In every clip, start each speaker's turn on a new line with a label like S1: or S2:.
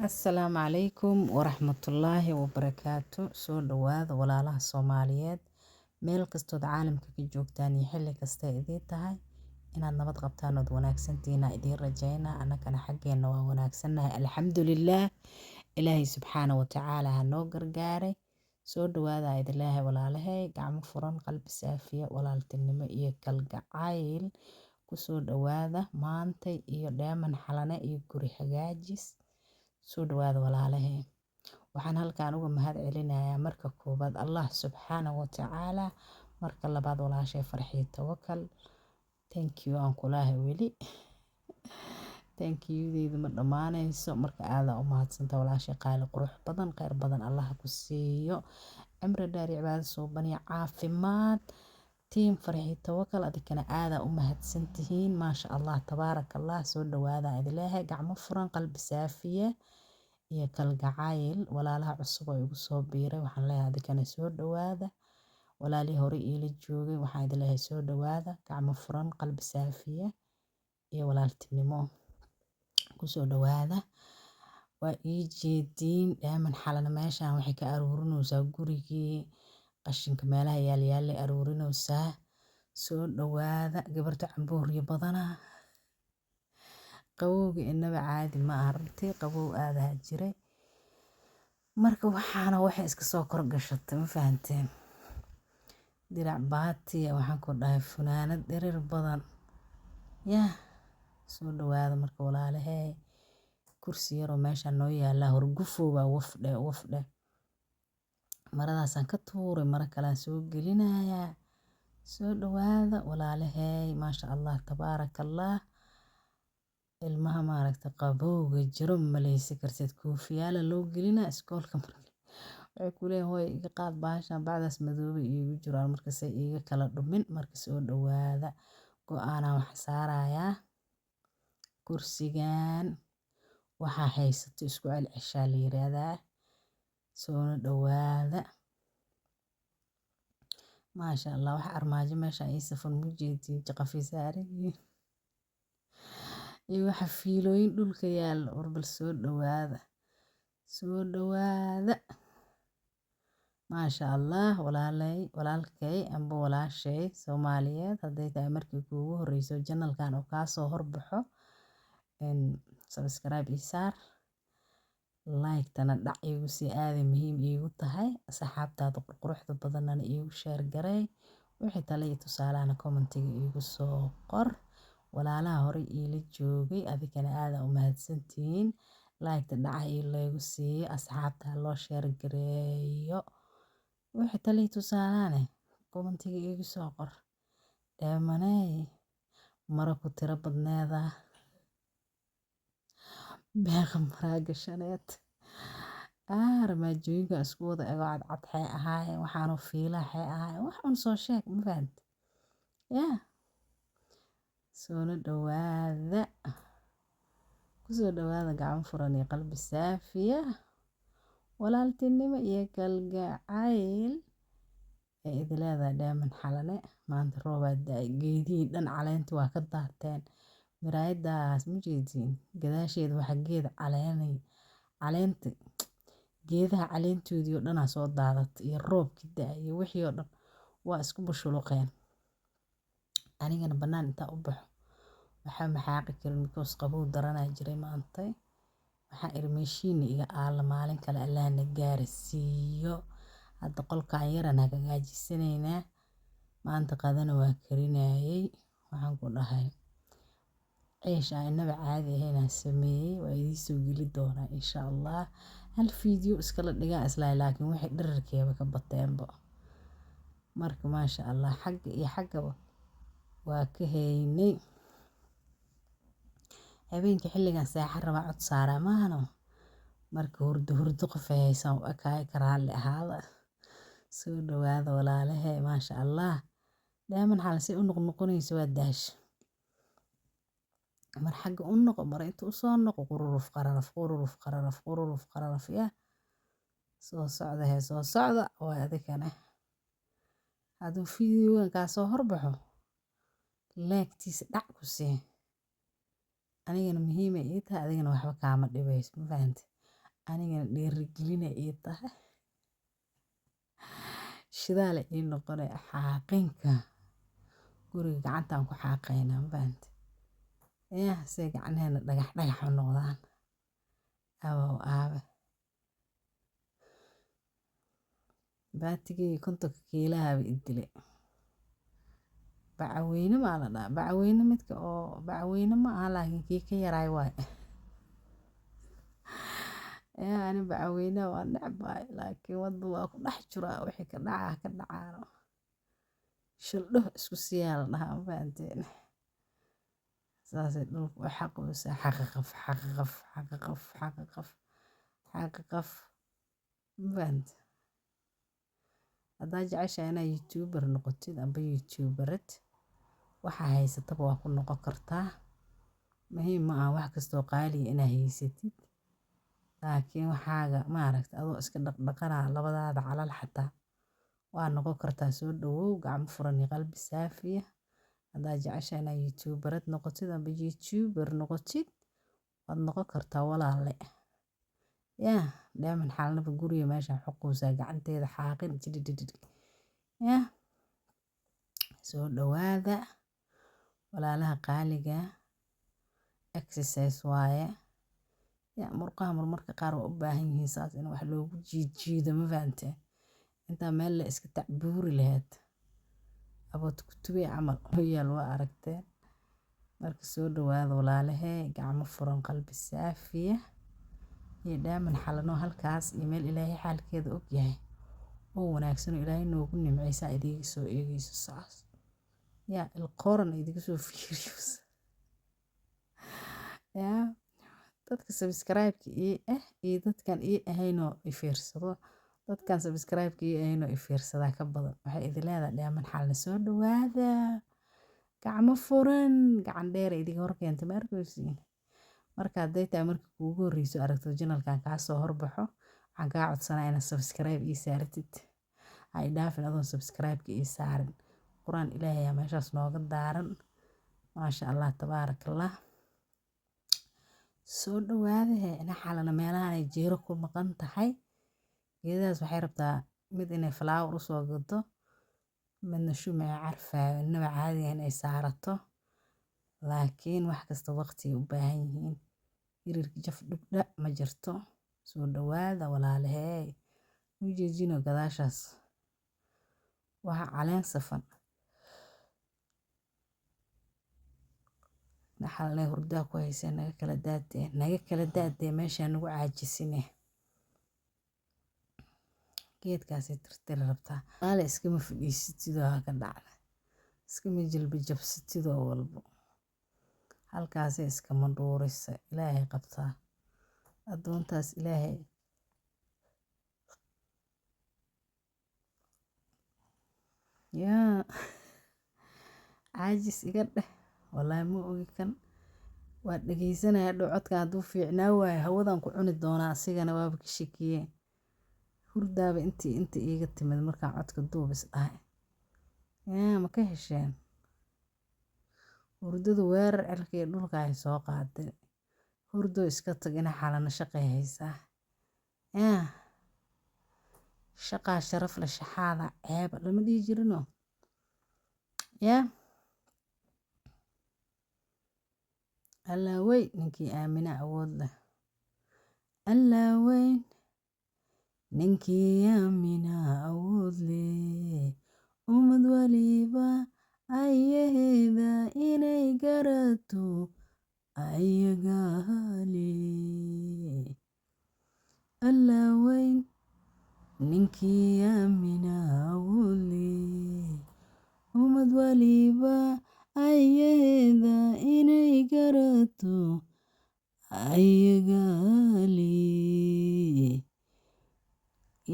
S1: Asalaamu calaykum waraxmatullaahi wabarakaatu. Soo dhawaada walaalaha Soomaaliyeed meel kastood caalamka ka joogtaan iyo xilli kasta idin tahay inaad nabad qabtaan ood wanaagsantiina idiin rajaynaa annagana xaggeena waa wanaagsannahay alxamdulillaah. Ilaahay subxaana wa tacaala ha noo gargaaray. Soo dhawaada idilaahay walaalahay gacmo furan qalbi saafiya walaaltinimo iyo kalgacayl ku soo dhawaada maantay iyo dheeman xalane iyo guri hagaajis. Soo dhawaada walaalahay waxaan halkaan uga mahad celinayaa marka koobaad Allah subxaana wa tacaala, marka labaad walaashay farxiyo tawakal. Thank you aan kulaahay weli. Thank you deedu ma dhammaanayso marka aad u mahadsantahay walaashay qaali qurux badan khayr badan Allah ku siiyo cimri dheer iyo cibaado suuban iyo caafimaad. Team farxiyo tawakal adikana aad u mahadsantihiin maasha Allah tabaarakallah. Soo dhawaada idilaahay gacmo furan qalbi saafiya iyo kalgacayl. Walaalaha cusub oo igu soo biiray waxaan leeyahay adikana soo dhawaada. Walaalihii hore ila joogay waxaan idilaahay soo dhawaada gacmo furan qalbi saafiya iyo walaaltinimo ku soo dhawaada. Waa ii jeediin dheeman xalana meeshaan waxay ka aruurinaysaa gurigii qashinka meelaha yaal aruurinaysaa. Soo dhawaada gabarta cambuuriyo badana qabowga inaba caadi ma aragtay qabow aadaha jiray marka waxaana waxay iska soo kor gashatay ma fahanteen dirac baatiya waxaan ku dhahay funaanad dherer badan yaa. Soo dhawaada marka walaalahay kursi yar oo meesha noo yaala horgufowga wafdhe maradaasaan ka tuuray mara kale soo gelinayaa. Soo dhawaada walaalahay maasha Allah tabaarakallah. Ilmaha maaragta qabowga jiro maleysi karsid koofiyaala loo gelina iskoolka markii waxay ku leeyahay hooy iga qaad baashan bacdaas madoobe iigu jiraan marka say iga kala dhumin marka soo dhawaada go'aana wax saarayaa kursigan waxa haysato isku celceshaa la yiraahdaa. Soo dhawaada maasha Allah wax armaajo meesha ay safan mujeedin qafiisaariin iyo waxa fiilooyin dhulka yaal warbal soo dhawaada. Soo dhawaada maasha Allah walaalkay amba walaashay Soomaaliyeed hadday tahay markii ugu horeyso channelkan oo ka soo horbaxo subscribe isaar like tana dhac igu si aad muhiim igu tahay asxaabtaada quruxda badanna igu share garay wixii tale iyo tusaalahana commentiga igu soo qor. Walaalaha hore ila joogay adikana aad u mahadsantihiin like dhac igu sii asxaabta loo share gareeyo wixii tale iyo tusaalahana commentiga igu soo qor. Dheemanay mara ku tira badneeda beeqa maraaga shaneed armaajooyinka isku wada ego cadcad xay ahaayeen waxaanu fiila xay ahaayeen wax un soo sheeg ma fahanti yaa. Soo dhawaada ku soo dhawaada gacmo furan iyo qalbi saafiya walaaltinimo iyo kalgacayl ee idileeda dheeman xalane. Maanta roobaad geedii dhan caleenti waa ka daateen miraayadaas mujeedin gadaasheeda waxa geed caleenti geedaha caleentoodii oo dhan soo daadatay iyo roobkii da'ay iyo wixii oo dhan waa isku bushuluqeen. Anigana banaan inta u baxo waxa maxaaqi karin because qabow daranaa jiray maantay waxaan irmeeshiin iga aala maalin kale Allahna gaarsiiyo. Hadda qolkaan yaran hagaajisaneynaa maanta qadana waa karinayay waxaan ku dhahay ceesh inaba caadi ahayn sameeyay waa idin soo geli doonaa insha Allah. Hal video iskala dhigaa islaa laakiin waxay dhererkeeba ka bateenba marka maasha Allah xagga iyo xaggaba waa ka haynay. Habeenkii xilligan saaxar raba cod saara maahno marka hurdo qof haysan u akaay karaale ahaada. Soo dhawaada walaalahay maasha Allah dheeman xal si u noqonayso waa daash mar xagga u noqo mar inta u soo noqo qururuf qararaf ya. Soo socda waa adikana haduu videogan ka soo horbaxo leegtiisa dhac ku sii anigana muhiim ay tahay adigana waxba kaama dhibayso ma fahanti anigana dhiirigelina ii tahay shidaale ii noqonay xaaqinka guriga gacantaan ku xaaqaynaa mafahanti say gacnaheena dhagax dhagax u noqdaan awow aabe baatigii 50 kiilahaba i dilay bacweyne maa la dhahaa bacweyne midka oo bacweyne ma aha laakiin kii ka yaraay waay ani bacweyne waa necbahay laakiin wadda waa ku dhex jiraa wixii ka dhacaano shildho isku siyaa la dhahaa mafahanteen saasay dhulka u xaqoosaa xaqaqaf mafahante haddaa jeceshahay inaad youtuber noqotid amba youtuberad waxaa haysataba waa ku noqon kartaa muhiim ma aha wax kastoo qaaliya inaad haysatid laakiin waxaaga maaragta adoo iska dhaqdhaqanaa labadaada calal xataa waa noqon kartaa soo dhawow gacmo furan iyo qalbi saafiya haddaa jeceshahay inaad youtuberad noqotid amba youtuber noqotid waad noqon kartaa walaale yaa dheeman xaalnaba guriga meesha xuquusaa gacanteeda xaaqin jidhidhidhid yaa soo dhawaada walaalaha qaaliga exercise waaye yaa murqaha marmarka qaar waa u baahan yihiin saas in wax loogu jiijiido ma fahanteen intaa meel la iska tacbuuri lahayd abood kutubey camal yaal waa aragteen marka soo dhawaada walaalahee gacmo furan qalbi saafiya iyo dhaaman xalano halkaas iyo meel ilaahay xaalkeeda og yahay oo wanaagsan oo ilaahay noogu nimcaysaa idiga soo eegayso saas yaa ilqooran idiga soo fiiriyos yaa dadka subscribe-ka iyo dadkan ii ahaynoo i fiirsado dadkan subscribe-ka ii ahaynoo i fiirsadaa ka badan waxay idin leedahay dhaaman xalna soo dhawaada gacmo furan gacan dheer idiga hor keenta ma arkaysiin marka hadday tahay marka kuugu horreyso aragto janalkan kaa soo horbaxo waxaan kaa codsanaa inaad subscribe ii saaratid ha i dhaafin adoon subscribe-ka ii saarin qur-aan ilaahay aa meeshaas nooga daaran maasha allah tabaarakallah soo dhawaadahe ina xalana meelahanay jeero ku maqan tahay geedahaas waxay rabtaa mid inay flower usoo gado midna shumaca carfaayo innaba caadiga inay saarato laakiin wax kasta waqtiay u baahan yihiin hirirka jaf dhugdha ma jirto soo dhawaada walaalahey u jeejino gadaashaas waxa caleen safan naxalnay hurdaa ku haysee naga kala daadee meeshaa nagu caajisine geedkaasay tirtiri rabtaa aale iskama fadhiisatidoo haka dhacda iskama jilba jabsatidoo walbo halkaasay iskama dhuurisa ilaahay qabtaa addoontaas ilaahay yaa caajis iga dheh wallaahi ma ogi kan waa dhegeysanaya dhow codka hadduu fiicnaa waayo hawadan ku cuni doonaa asigana waaba ka shakiyeen hurdaaba inta iiga timid markaan codka duubis dhahay yaa ma ka hesheen hurdadu weerar cirka iyo dhulka ay soo qaaday hurdoo iska tag ina xalana shaqay haysaa yaa shaqaa sharaf la shaxaada ceeba lama dhihi jirino yaa allaawey ninkii aamina awood leh allaaweyn ninkii aamina awood leh ummad waliba ayaheeda inay garato ayagaale allaaweyn ninkii aamina awood leh ummad waliba ayaheeda inay garato ayagaale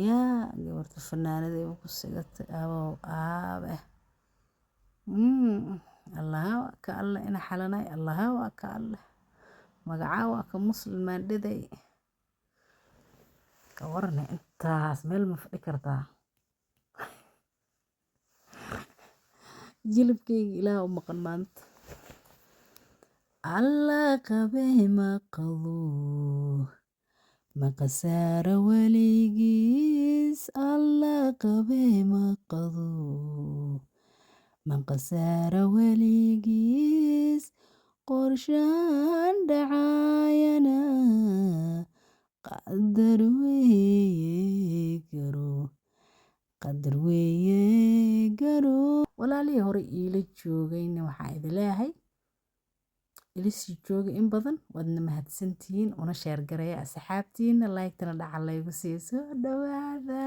S1: yaa gabarta fanaanadayba ku sigatay abow aabe allaha waa ka alle ina xalanay allaha waa ka alle magacaa waa ka muslimaan dhiday ka warne intaas meel ma fadhi kartaa jilibkayga ilaah u maqan maanta alla qabee ma qabo maqasaara weligiis alla qabee maqado maqasaara weligiis qorshaan dhacaayana qadar weeye garo walaalihii hore iila joogayna waxaa idin leeyahay ila sii jooga in badan waadna mahadsantihiin una sheer garaya asxaabtiina like-tana dhaca laygu sii soo dhawaada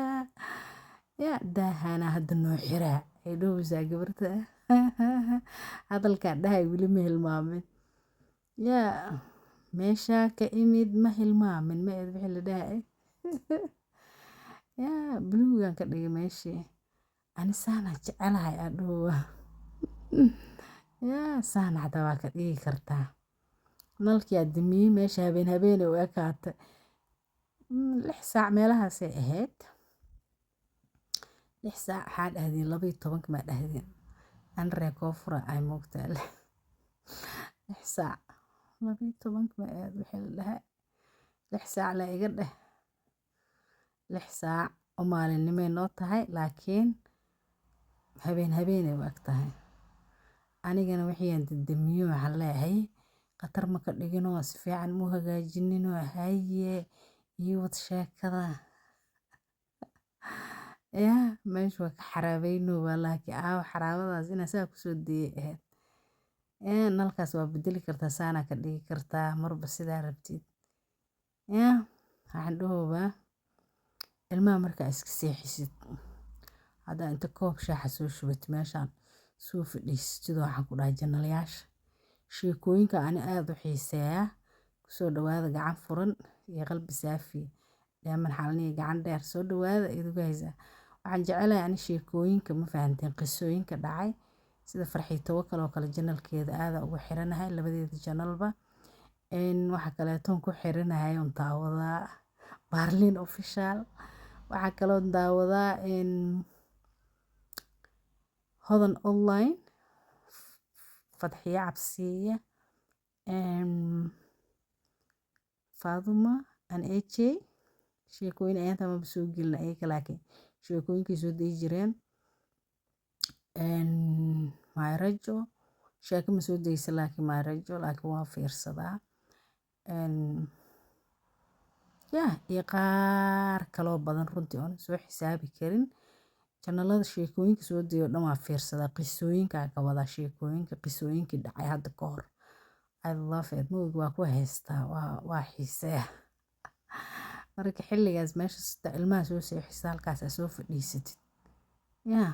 S1: yaa daahana hadda noo xiraa ay dhoweysaa gabarta hadalkaa dhahay weli ma hilmaamin yaa meeshaa ka imid ma hilmaamin ma eed wixii la dhahay yaa buluugan ka dhigay meeshii ani saana jecelahay adhowa yaa saana xataa waa ka dhigi kartaa nalkii addamiyey meesha habeen u ekaatay 6 saac meelahaasay ahayd 6 saac waxaa dhahdeen 12 maa dhahdeen anree koofura ay moogtaa 6 saac 12 ma aad wixii la dhahay 6 saac la iga dheh 6 saac oo maalinimay noo tahay laakiin habeenay u eg tahay anigana wixiyaan dadamiyo waxaan leeyahay qatar ma ka dhiginoo si fiican mu hagaajininoo haye iyo wad sheekada yaa meesha waa ka xaraabeynoo waa laakiin xaraabadaas inaa saa kusoo dayay ahayd nalkaas waa bedeli kartaa saana ka dhigi kartaa marba sidaa rabtid yaa waxaan dhahoobaa ilmaha markaa iska seexisid haddaa inta koob shaaxa soo shubatid meeshaan soo fadhiisatid waxaan ku dhahay janalayaasha sheekooyinka ani aada u xiiseeyaa kusoo dhawaada gacan furan iyo qalbi saafi dheeman xalniyo gacan dheer soo dhawaada idigu haysaa waxaan jecelahay ani sheekooyinka ma fahanteen qisooyinka dhacay sida farxii tawakal oo kale janalkeeda aada ugu xiranahay labadeeda janalba waxa kaleetoon ku xiranahay un daawadaa Barlin official waxaa kaloo daawadaa hodan online fadxiya cabsiya faaduma an ej sheekooyin ayaan tamaba soo gelina ayaga laakiin sheekooyinkay soo dayi jireen maarajo sheeko ma soo daysa laakiin maarajo laakiin waa fiirsadaa yaa iyo qaar kaloo badan runtii oon soo xisaabi karin janalada sheekooyinka soo dayo dhan waa fiirsadaa qisooyinka ka wada qisooyinkii dhacay hadda ka hor I love it mooga waa ku haystaa waa xiiseeya marka xilligaas meesha ilmaha soo seexisa halkaas soo fadhiisatid yaa